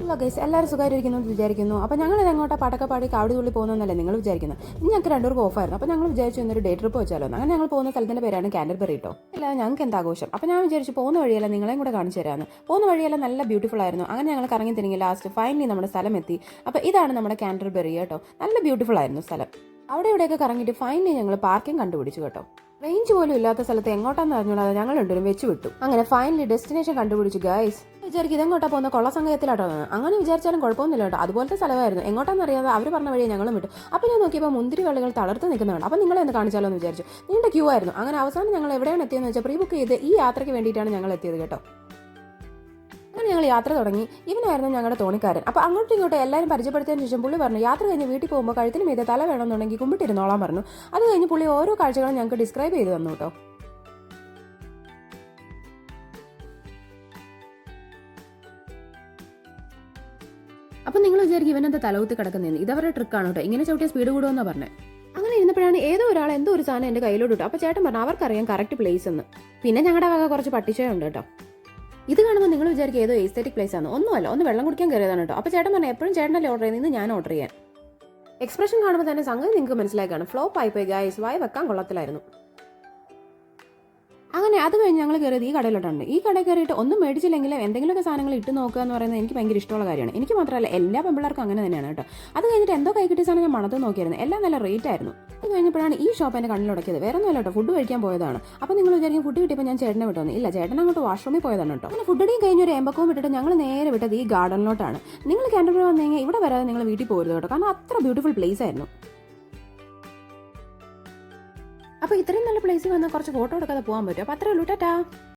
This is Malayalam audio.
ഹലോ ഗൈസ്, എല്ലാവരും സുഖമായിരിക്കുന്നു എന്ന് വിചാരിക്കുന്നു. അപ്പോൾ ഞങ്ങൾ ഇതെങ്ങോട്ടാ പാട്ടൊക്കെ പാടി കാവടി തുള്ളി പോകുന്നതെന്നല്ലേ നിങ്ങൾ വിചാരിക്കുന്നത്. ഇനി ഞങ്ങൾക്ക് രണ്ടുപേർക്ക് ഓഫായിരുന്നു. അപ്പോൾ ഞങ്ങൾ വിചാരിച്ചു ഇന്നൊരു ഡേ ട്രിപ്പ് വെച്ചാലോ. അങ്ങനെ ഞങ്ങൾ പോകുന്ന സ്ഥലത്തിൻ്റെ പേരാണ് കാൻറ്റർബറി കേട്ടോ. അല്ല, ഞങ്ങൾക്ക് എന്താ ആഘോഷം. അപ്പോൾ ഞാൻ വിചാരിച്ചു പോകുന്ന വഴിയല്ല നിങ്ങളെയും കൂടെ കാണിച്ചു തരാമെന്ന്. പോകുന്ന വഴിയെല്ലാം നല്ല ബ്യൂട്ടിഫുൾ ആയിരുന്നു. അങ്ങനെ ഞങ്ങൾ കറങ്ങി തിരിഞ്ഞ് ലാസ്റ്റ് ഫൈനലി നമ്മുടെ സ്ഥലം എത്തി. അപ്പോൾ ഇതാണ് നമ്മുടെ കാൻറ്റർബറി കേട്ടോ. നല്ല ബ്യൂട്ടിഫുൾ ആയിരുന്നു സ്ഥലം. അവിടെ ഇവിടെയൊക്കെ കറങ്ങിയിട്ട് ഫൈനലി ഞങ്ങൾ പാർക്കിംഗ് കണ്ടുപിടിച്ചു കേട്ടോ. റേഞ്ച് പോലും ഇല്ലാത്ത സ്ഥലത്ത് എങ്ങോട്ടാന്ന് അറിഞ്ഞൂടാതെ ഞങ്ങൾ രണ്ടുപേരും വെച്ച് വിട്ടു. അങ്ങനെ ഫൈനലി ഡെസ്റ്റിനേഷൻ കണ്ടുപിടിച്ചു ഗൈസ്. വിചാരിക്കും ഇതെങ്ങോട്ടാ പോകുന്ന കൊള്ള സംഘത്തിലാട്ടോ. അങ്ങനെ വിചാരിച്ചാലും കുഴപ്പമൊന്നുമില്ല കേട്ടോ. അതുപോലത്തെ സ്ഥലമായിരുന്നു. എങ്ങോട്ടാന്ന് അറിയാതെ അവർ പറഞ്ഞ വഴിയെ ഞങ്ങളും വിട്ടു. അപ്പോൾ ഞാൻ നോക്കിയപ്പോൾ മുന്തിരി വള്ളികൾ തളർത്ത് നിൽക്കുന്നുണ്ട്. അപ്പോൾ നിങ്ങളെ ഒന്ന് കാണിച്ചാലോ എന്ന് വിചാരിച്ചു. നീണ്ട ക്യൂ ആയിരുന്നു. അങ്ങനെ അവസാനം ഞങ്ങൾ എവിടെയാണ് എത്തിയെന്ന് വെച്ചാൽ പ്രീ ബുക്ക് ചെയ്ത് ഈ യാത്രയ്ക്ക് വേണ്ടിയിട്ടാണ് ഞങ്ങൾ എത്തിയത് കേട്ടോ. അങ്ങനെ ഞങ്ങൾ യാത്ര തുടങ്ങി. ഇവനായിരുന്നു ഞങ്ങളുടെ തോണിക്കാരൻ. അപ്പോൾ അങ്ങോട്ടും ഇങ്ങോട്ടും എല്ലാവരും പരിചയപ്പെടുത്തിയതിന് ശേഷം പുള്ളി പറഞ്ഞു യാത്ര കഴിഞ്ഞ് വീട്ടിൽ പോകുമ്പോൾ കഴുത്തിന് മീതെ തല വേണമെന്നുണ്ടെങ്കിൽ കുമ്പിട്ടിരുന്നോളാൻ പറഞ്ഞു. അത് കഴിഞ്ഞ് പുള്ളി ഓരോ കാഴ്ചകളും ഞങ്ങൾക്ക് ഡിസ്ക്രൈബ് ചെയ്ത് തന്നു കേട്ടോ. അപ്പം നിങ്ങൾ വിചാരിക്കും ഇവനെന്താ തലകുത്തി കിടക്കുന്നതെന്ന്. ഇതവരുടെ ട്രിക്കാണ് കേട്ടോ. ഇങ്ങനെ ചവിട്ടിയ സ്പീഡ് കൂടുമെന്നാണ് പറഞ്ഞത്. അങ്ങനെ ഇരുന്നപ്പോഴാണ് ഏതോ ഒരാൾ എന്തോ ഒരു സാധനം എൻ്റെ കയ്യിലോട്ട് ഇട്ടു. അപ്പോൾ ചേട്ടൻ പറഞ്ഞു അവർക്കറിയാം കറക്റ്റ് പ്ലേസ് എന്ന്. പിന്നെ ഞങ്ങളുടെ വക കുറച്ച് പട്ടിച്ചയുണ്ട് കേട്ടോ. ഇത് കാണുമ്പോൾ നിങ്ങൾ വിചാരിക്കും ഏതോ എസ്തറ്റിക് പ്ലേസ് ആണ്. ഒന്നുമല്ല, ഒന്ന് വെള്ളം കുടിക്കാൻ കയറിയതാണ് കേട്ടോ. അപ്പോൾ ചേട്ടൻ പറഞ്ഞു എപ്പോഴും ചേട്ടനല്ലേ ഓർഡർ ചെയ്യുന്നത്, ഞാൻ ഓർഡർ ചെയ്യാൻ. എക്സ്പ്രഷൻ കാണുമ്പോൾ തന്നെ സംഗതി നിങ്ങൾക്ക് മനസ്സിലാക്കാണ്. ഫ്ലോപ്പ് ആയിപ്പോയി ഗൈസ്. വായ വെക്കാൻ കൊള്ളത്തിലായിരുന്നു. അങ്ങനെ അത് കഴിഞ്ഞ് ഞങ്ങൾ കയറിയത് ഈ കടയിലോട്ടുണ്ട്. ഈ കടയിൽ കയറിയിട്ട് ഒന്നും മേടിച്ചില്ലെങ്കിലും എന്തെങ്കിലുമൊക്കെ സാധനങ്ങൾ ഇട്ട് നോക്കുക എന്ന് പറയുന്നത് എനിക്ക് ഭയങ്കര ഇഷ്ടമുള്ള കാര്യമാണ്. എനിക്ക് മാത്രമല്ല എല്ലാ പെമ്പിള്ളേർക്കും അങ്ങനെ തന്നെയാണ് കേട്ടോ. അത് കഴിഞ്ഞിട്ട് എന്തോ കൈ കിട്ടിയ സാധനം ഞാൻ മണത്ത് നോക്കിയായിരുന്നു. എല്ലാം നല്ല റേറ്റ് ആയിരുന്നു. അത് കഴിഞ്ഞപ്പോഴാണ് ഈ ഷോപ്പ് എൻ്റെ കണ്ണിലുടക്കിയത്. വേറെ ഒന്നുമല്ല കേട്ടോ, ഫുഡ് കഴിക്കാൻ പോയതാണ്. അപ്പോൾ നിങ്ങൾ വിചാരിക്കും ഫുഡ് കിട്ടിയപ്പോൾ ഞാൻ ചേട്ടനെ വിട്ടോന്ന്. ഇല്ല, ചേട്ടൻ അങ്ങോട്ട് വാഷ്റൂമിൽ പോയതാണ് കേട്ടോ. അങ്ങനെ ഫുഡടിയും കഴിഞ്ഞ് ഒരു എമ്പക്കവും വിട്ടിട്ട് ഞങ്ങൾ നേരെ വിട്ടത് ഈ ഗാർഡനിലോട്ടാണ്. നിങ്ങൾ കാൻറ്റർബറി വന്നു കഴിഞ്ഞാൽ ഇവിടെ വരാതെ നിങ്ങൾ വീട്ടിൽ പോകരുത് കേട്ടോ. കാരണം അത്ര ബ്യൂട്ടിഫുൾ പ്ലേസ് ആയിരുന്നു. അപ്പോൾ ഇത്രയും നല്ല പ്ലേസിൽ വന്നാൽ കുറച്ച് ഫോട്ടോ എടുക്കാതെ പോകാൻ പറ്റും. അപ്പോൾ അത്രേ ഉള്ളൂ. ടാറ്റാ.